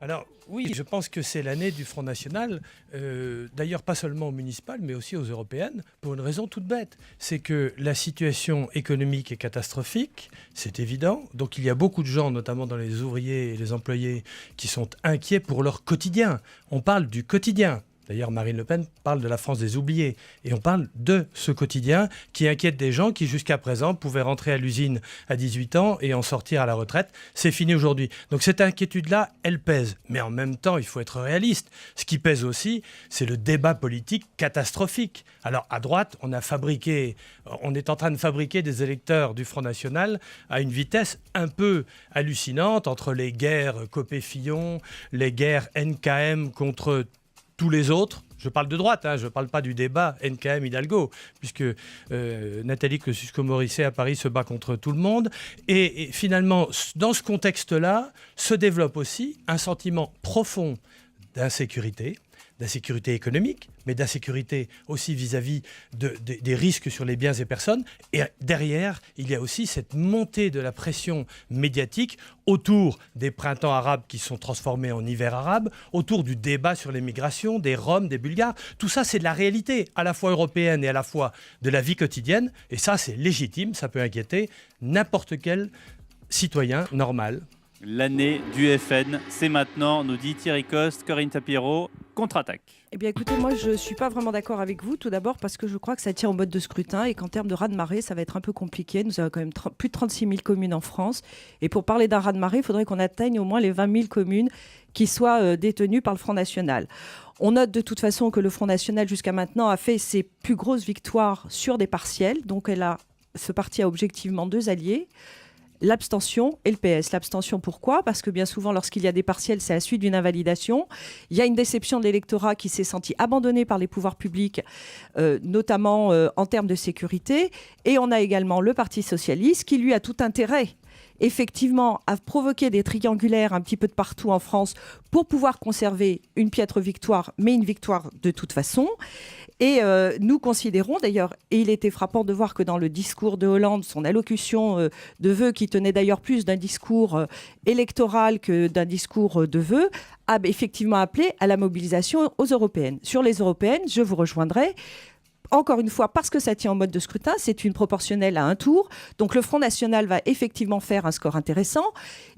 Alors oui, je pense que c'est l'année du Front National, d'ailleurs pas seulement aux municipales, mais aussi aux européennes, pour une raison toute bête. C'est que la situation économique est catastrophique, c'est évident. Donc il y a beaucoup de gens, notamment dans les ouvriers et les employés, qui sont inquiets pour leur quotidien. On parle du quotidien. D'ailleurs, Marine Le Pen parle de la France des oubliés. Et on parle de ce quotidien qui inquiète des gens qui, jusqu'à présent, pouvaient rentrer à l'usine à 18 ans et en sortir à la retraite. C'est fini aujourd'hui. Donc cette inquiétude-là, elle pèse. Mais en même temps, il faut être réaliste. Ce qui pèse aussi, c'est le débat politique catastrophique. Alors, à droite, on est en train de fabriquer des électeurs du Front National à une vitesse un peu hallucinante entre les guerres Copé-Fillon, les guerres NKM contre tous les autres. Je parle de droite, je ne parle pas du débat NKM-Hidalgo, puisque Nathalie Kosciusko-Morizet à Paris se bat contre tout le monde. Et finalement, dans ce contexte-là, se développe aussi un sentiment profond d'insécurité économique, mais d'insécurité aussi vis-à-vis des risques sur les biens et personnes. Et derrière, il y a aussi cette montée de la pression médiatique autour des printemps arabes qui sont transformés en hiver arabe, autour du débat sur les migrations, des Roms, des Bulgares. Tout ça, c'est de la réalité, à la fois européenne et à la fois de la vie quotidienne. Et ça, c'est légitime, ça peut inquiéter n'importe quel citoyen normal. L'année du FN, c'est maintenant, nous dit Thierry Coste. Corinne Tapiro, contre-attaque. Eh bien écoutez, moi je ne suis pas vraiment d'accord avec vous, tout d'abord parce que je crois que ça tient au mode de scrutin et qu'en termes de raz-de-marée, ça va être un peu compliqué. Nous avons quand même plus de 36 000 communes en France. Et pour parler d'un raz-de-marée, il faudrait qu'on atteigne au moins les 20 000 communes qui soient détenues par le Front National. On note de toute façon que le Front National jusqu'à maintenant a fait ses plus grosses victoires sur des partiels. Donc ce parti a objectivement deux alliés. L'abstention et le PS. L'abstention, pourquoi ? Parce que bien souvent, lorsqu'il y a des partiels, c'est à la suite d'une invalidation. Il y a une déception de l'électorat qui s'est senti abandonné par les pouvoirs publics, notamment en termes de sécurité. Et on a également le Parti socialiste qui, lui, a tout intérêt effectivement à provoquer des triangulaires un petit peu de partout en France pour pouvoir conserver une piètre victoire, mais une victoire de toute façon. Et nous considérons d'ailleurs, et il était frappant de voir que dans le discours de Hollande, son allocution de vœux, qui tenait d'ailleurs plus d'un discours électoral que d'un discours de vœux, a effectivement appelé à la mobilisation aux européennes. Sur les européennes, je vous rejoindrai. Encore une fois, parce que ça tient en mode de scrutin, c'est une proportionnelle à un tour. Donc le Front National va effectivement faire un score intéressant.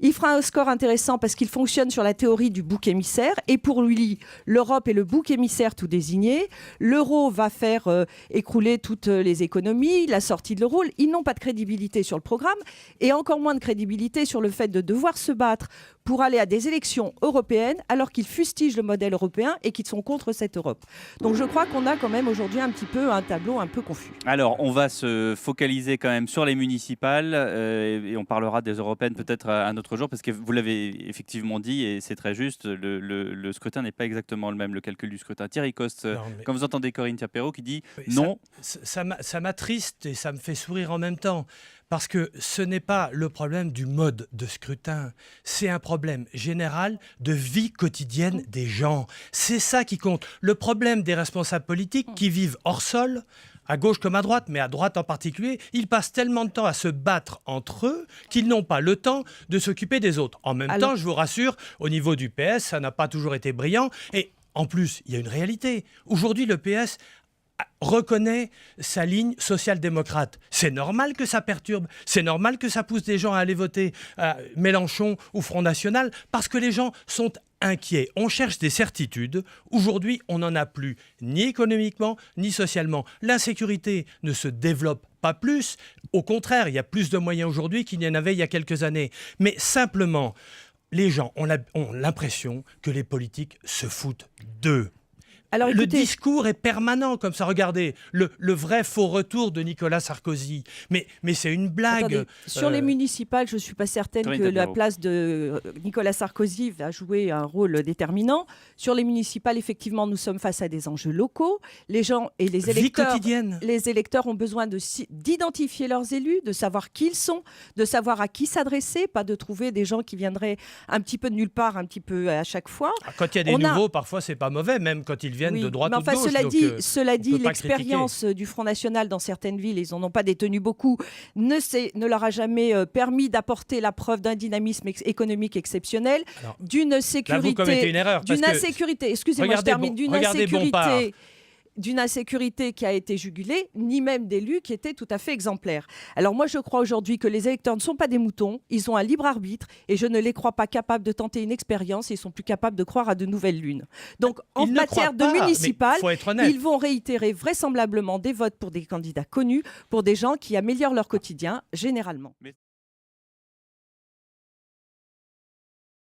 Il fera un score intéressant parce qu'il fonctionne sur la théorie du bouc émissaire. Et pour lui, l'Europe est le bouc émissaire tout désigné. L'euro va faire écrouler toutes les économies, la sortie de l'euro. Ils n'ont pas de crédibilité sur le programme et encore moins de crédibilité sur le fait de devoir se battre pour aller à des élections européennes alors qu'ils fustigent le modèle européen et qu'ils sont contre cette Europe. Donc je crois qu'on a quand même aujourd'hui un petit peu un tableau un peu confus. Alors, on va se focaliser quand même sur les municipales et on parlera des européennes peut-être un autre jour parce que vous l'avez effectivement dit et c'est très juste, le scrutin n'est pas exactement le même, le calcul du scrutin. Thierry Coste, quand vous entendez Corinne Tapiro qui dit non... Ça m'attriste et ça me fait sourire en même temps. Parce que ce n'est pas le problème du mode de scrutin, c'est un problème général de vie quotidienne des gens. C'est ça qui compte. Le problème des responsables politiques qui vivent hors sol, à gauche comme à droite, mais à droite en particulier, ils passent tellement de temps à se battre entre eux qu'ils n'ont pas le temps de s'occuper des autres. En même temps, je vous rassure, au niveau du PS, ça n'a pas toujours été brillant. Et en plus, il y a une réalité. Aujourd'hui, le PS reconnaît sa ligne social-démocrate. C'est normal que ça perturbe, c'est normal que ça pousse des gens à aller voter à Mélenchon ou Front National, parce que les gens sont inquiets. On cherche des certitudes. Aujourd'hui, on n'en a plus, ni économiquement, ni socialement. L'insécurité ne se développe pas plus. Au contraire, il y a plus de moyens aujourd'hui qu'il n'y en avait il y a quelques années. Mais simplement, les gens ont l'impression que les politiques se foutent d'eux. Alors, écoutez, le discours est permanent comme ça. Regardez, le vrai faux retour de Nicolas Sarkozy. Mais c'est une blague. Attendez, sur les municipales, je ne suis pas certaine que la place de Nicolas Sarkozy va jouer un rôle déterminant. Sur les municipales, effectivement, nous sommes face à des enjeux locaux. Les gens et les électeurs ont besoin d'identifier leurs élus, de savoir qui ils sont, de savoir à qui s'adresser, pas de trouver des gens qui viendraient un petit peu de nulle part, un petit peu à chaque fois. Quand il y a des nouveaux, parfois, c'est pas mauvais, même quand ils viennent de droite mais ou de enfin, gauche. Cela dit, peut pas l'expérience du Front National dans certaines villes, ils n'en ont pas détenu beaucoup, ne leur a jamais permis d'apporter la preuve d'un dynamisme économique exceptionnel, Alors, d'une là, vous commettez sécurité, une erreur. d'une insécurité. Excusez-moi, je termine. D'une insécurité qui a été jugulée, ni même d'élus qui étaient tout à fait exemplaires. Alors moi, je crois aujourd'hui que les électeurs ne sont pas des moutons, ils ont un libre arbitre et je ne les crois pas capables de tenter une expérience, ils sont plus capables de croire à de nouvelles lunes. Donc en Ils ne matière croient de pas, municipal, mais faut être honnête. ils vont réitérer vraisemblablement des votes pour des candidats connus, pour des gens qui améliorent leur quotidien, généralement.